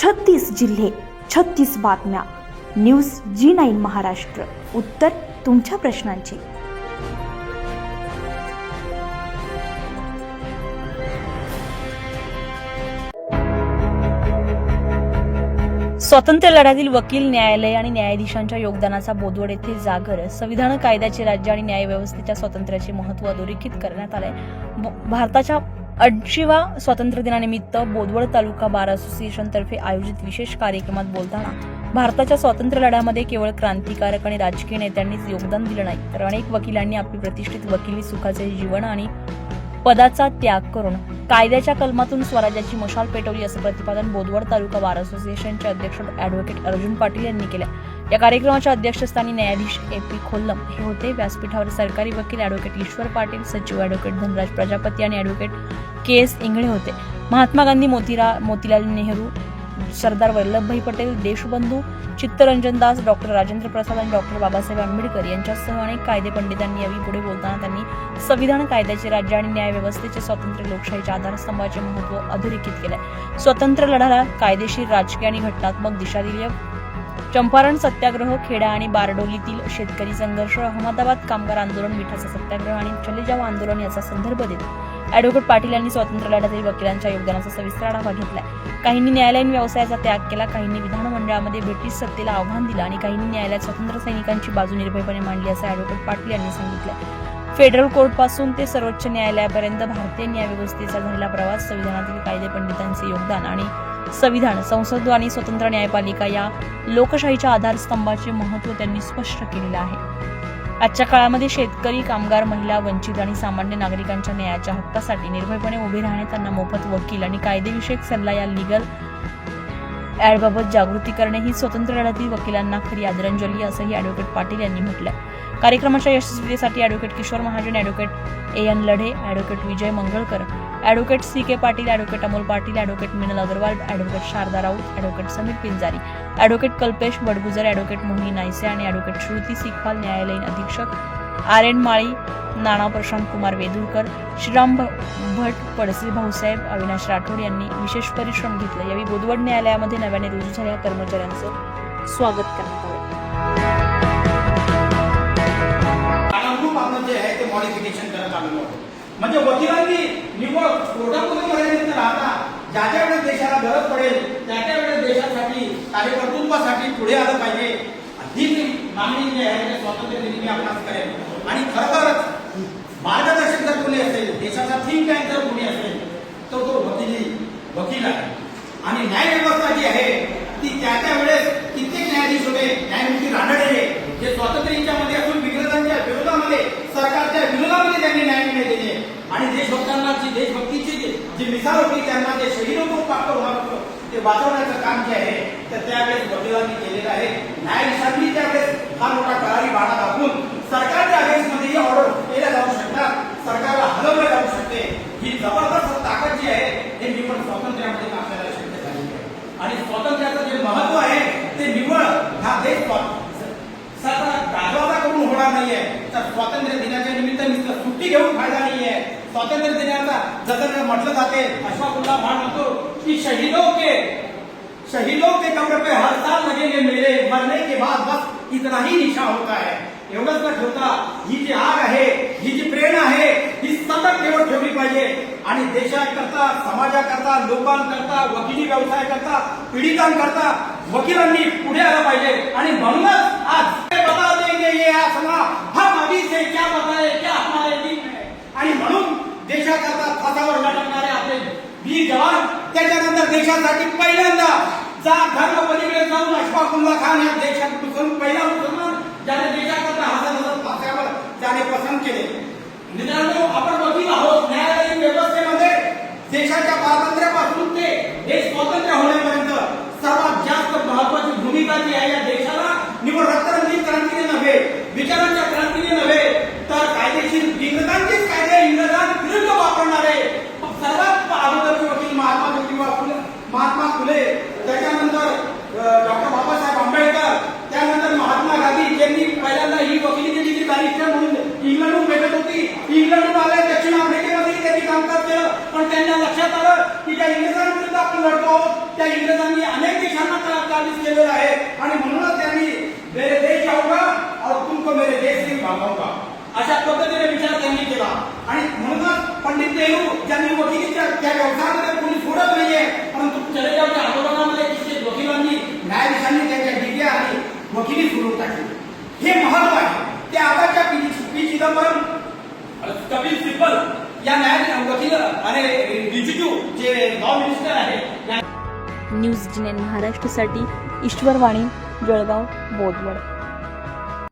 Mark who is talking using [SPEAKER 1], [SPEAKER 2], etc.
[SPEAKER 1] 36 जिल्हे, 36 बातम्या. News G9 Maharashtra. उत्तर तुमच्या प्रश्नांची.
[SPEAKER 2] स्वातंत्र्य लढ्यातील वकील, न्यायालय आणि न्यायाधीशांच्या योगदानाचा बोदवड येथे जागर. संविधान, कायद्याचे राज्य आणि न्यायव्यवस्थेच्या स्वातंत्र्याचे महत्त्व अधोरेखित करण्यात आले. भारताच्या 80व्या स्वातंत्र्य दिनानिमित्त बोदवड तालुका बार असोसिएशन तर्फे आयोजित विशेष कार्यक्रमात बोलताना भारताच्या स्वातंत्र्य लढ्यामध्ये केवळ क्रांतिकारक आणि राजकीय नेत्यांनीच योगदान दिलं नाही, तर अनेक वकिलांनी आपली प्रतिष्ठित वकिली सुखाचे जीवन आणि पदाचा त्याग करून कायद्याच्या कलमातून स्वराज्याची मशाल पेटवली, असं प्रतिपादन बोदवड तालुका बार असोसिएशनचे अध्यक्ष ॲडव्होकेट अर्जुन पाटील यांनी केले. या कार्यक्रमाच्या अध्यक्षस्थानी न्यायाधीश AP खोल्लम हे होते. व्यासपीठावर सरकारी वकील ॲडव्होकेट ईश्वर पाटील, सचिव ॲडव्होकेट धनराज प्रजापती आणि ॲडव्होकेट KS इंगळे होते. महात्मा गांधी, मोतीलाल नेहरू, सरदार वल्लभभाई पटेल, देशबंधू चित्तरंजन दास, डॉक्टर राजेंद्र प्रसाद आणि डॉक्टर बाबासाहेब आंबेडकर यांच्यासह अनेक कायदे पंडितांनी यावेळी पुढे बोलताना त्यांनी संविधान, कायद्याचे राज्य आणि न्यायव्यवस्थेचे स्वातंत्र्य लोकशाहीच्या आधारस्तंभाचे महत्त्व अधोरेखित केले. स्वातंत्र्य लढ्याला कायदेशीर, राजकीय आणि घटनात्मक दिशा दिली. चंपारण सत्याग्रह, खेडा आणि बारडोलीतील शेतकरी संघर्ष, अहमदाबाद कामगार आंदोलन, मिठाचा सत्याग्रह आणि चले जाव आंदोलन याचा संदर्भ देत ॲडव्होकेट पाटील यांनी स्वातंत्र्य लढ्यातील वकिलांच्या योगदानाचा सविस्तर आढावा घेतला. काहींनी न्यायालयीन व्यवसायाचा त्याग केला, काहींनी विधानमंडळामध्ये ब्रिटिश सत्तेला आव्हान दिलं आणि काहींनी न्यायालयात स्वातंत्र्य सैनिकांची बाजू निर्भयपणे मांडली, असं ॲडव्होकेट पाटील यांनी सांगितलं. फेडरल कोर्टपासून ते सर्वोच्च न्यायालयापर्यंत भारतीय न्यायव्यवस्थेचा झालेला प्रवास, संविधानातील कायदे पंडितांचे योगदान आणि संविधान, संसद आणि स्वतंत्र न्यायपालिका या लोकशाहीच्या आधारस्तंभाचे महत्त्व त्यांनी स्पष्ट केलेलं आहे. आजच्या काळामध्ये शेतकरी, कामगार, महिला, वंचित आणि सामान्य नागरिकांच्या न्यायाच्या हक्कासाठी निर्भयपणे उभे राहणे, त्यांना मोफत वकील आणि कायदेविषयक सल्ला या लीगल ॲडबाबत जागृती करणे ही स्वातंत्र्य लढ्यातील वकिलांना खरी आदरांजली, असंही ॲडव्होकेट पाटील यांनी म्हटलंय. कार्यक्रमाच्या यशस्वीतेसाठी advocate Kishor Mahajan, advocate AN Ladhe, advocate Vijay Mangalkar, advocate CK Patil, advocate Amol Patil, advocate Minal Agrawal, advocate Sharda Raut, advocate Sameer Pinjari, advocate Kalpesh Badgujar, advocate Mohini Nayse आणि ॲडव्होकेट श्रुती सिकवाल, न्यायालयीन अधीक्षक RN माळी, नाना प्रशांत कुमार वेदुरकर, श्रीराम भट, पडसे भाऊसाहेब, अविनाश राठोड यांनी विशेष परिश्रम घेतले. यावेळी बोदवड न्यायालयामध्ये नव्याने रुजू झालेल्या कर्मचाऱ्यांचं स्वागत करण्यात आलं.
[SPEAKER 3] जे आहे ते मॉडिफिकेशन करत आलेलो आहे. म्हणजे वकिलांनी निव्वळ कोर्टामध्ये मर्यादित राहता ज्या ज्या वेळेस देशाला गरज पडेल त्या त्या वेळेस देशासाठी, कार्यकर्तृत्वासाठी पुढे आलं पाहिजे, ही मागणी जी आहे ते स्वातंत्र्य दिनी मी आपणास करेन. आणि खरोखरच मार्गदर्शक जर कोणी असेल, देशाचा थिंक टँक जर कोणी असेल तर तो वकील आहे. आणि न्यायव्यवस्था जी आहे ती त्या त्या वेळेस कित्येक न्यायाधीश होते, न्यायमूर्ती रानडे जे स्वातंत्र्याच्या मध्ये असून इंग्रजांच्या विरोधामध्ये, सरकारच्या विरोधामध्ये त्यांनी न्याय दिले आणि देशभक्तांची देशभक्तीची जी मिसाल होती त्यांना जे शहीदत्व प्राप्त होणार होतं ते वाचवण्याचं काम जे आहे तर त्यावेळेस वकिलांनी केलेलं आहे. न्यायाधीशांनी त्यावेळेस हा मोठा करारी भाडा दाखवून सरकारच्या अगेन्स्टमध्येही ऑर्डर केल्या जाऊ शकतात, सरकारला हलवलं जाऊ शकते. ही जबरदस्त ताकद जी आहे हे निवड स्वातंत्र्यामध्ये आपल्याला शक्य झाली आहे. आणि स्वातंत्र्याचं जे महत्व आहे ते निवड हा देश गाजवाचा करून होणार नाहीये. तर स्वातंत्र्य दिनाच्या निमित्त सुट्टी घेऊन फायदा नाहीये. स्वातंत्र्य दिनाचा जसं म्हटलं जाते, अशफाकुल्ला खान म्हणतो की शहीदों के कब्र पे हर साल लगेंगे मेरे, मरने के बाद बस इतना ही निशा होता है. एवढंच न ठेवता ही जी आग आहे, ही जी प्रेरणा आहे ही सतत ठेवत ठेवली पाहिजे. आणि देशाकरता, समाजाकरता, लोकांकरता, वकिली व्यवसायाकरता, पीडितांकरता वकिलांनी पुढे आलं पाहिजे. आणि म्हणूनच आज बता देंगे ये आसमां, हम अभी से क्या बताए क्या हमारे दिल में. आणि म्हणून देशाकरता फासावर लटकणारे आपले वीर जवान, त्याच्यानंतर देशासाठी पहिल्यांदा धर्म पलीकडे जाऊन अशफाकुल्ला खान या देशात पहिला मुसलमान ज्याने देशाकरता हसत फासावर त्याने पसंत केले. मित्रांनो, आपण वकील आहोत. न्यायालयीन व्यवस्थेमध्ये देशाच्या स्वातंत्र्यापासून ते देश स्वतंत्र होण्यापर्यंत सर्वात जास्त महत्वाची भूमिका जी आहे या देशाला निवड रक्तरंजित क्रांतीने नव्हे, विचारांच्या क्रांतीने नव्हे, तर कायदेशीर इंग्रजांचेच कायदे इंग्रजांविरुद्ध वापरणारे सर्वात अगोदरचे वकील महात्मा फुले, त्याच्यानंतर डॉक्टर बाबासाहेब आंबेडकर, त्यानंतर महात्मा गांधी ज्यांनी पहिल्यांदा ही वकिली केली जी बॅरिस्टर म्हणून इंग्लंडहून भेटत होती. इंग्लंडहून आले, दक्षिण आफ्रिकेमध्ये त्यांनी कामकाज केलं, पण त्यांना लक्षात आलं की ज्या इंग्रजांविरुद्ध आपण लढतो त्या इंग्रजांनी अनेक देशांना काबीज केलेलं आहे आणि म्हणूनच त्यांनी मेरे देश आऊंगा और तुमको मेरे देश से भागाऊंगा अशा पद्धतीने विचार त्यांनी केला आणि म्हणूनच पंडित नेहरू ज्यांनी वकिलीच्या त्या व्यवसायामध्ये कोणी सोडत नाहीये, परंतु चलेगावच्या आंदोलनामध्ये कित्येक वकिलांनी न्यायाधीशांनी त्यांच्या डिग्र्या आणि वकिली सुरू टाकली. हे महत्व आहे. ते आताच्या पी चिदंबरम, कपिल सिब्बल या वकील आणि रिजिजू जे लॉ मिनिस्टर आहे.
[SPEAKER 2] न्यूज 9 महाराष्ट्रासाठी ईश्वर वाणी, जळगाव, बोदवड.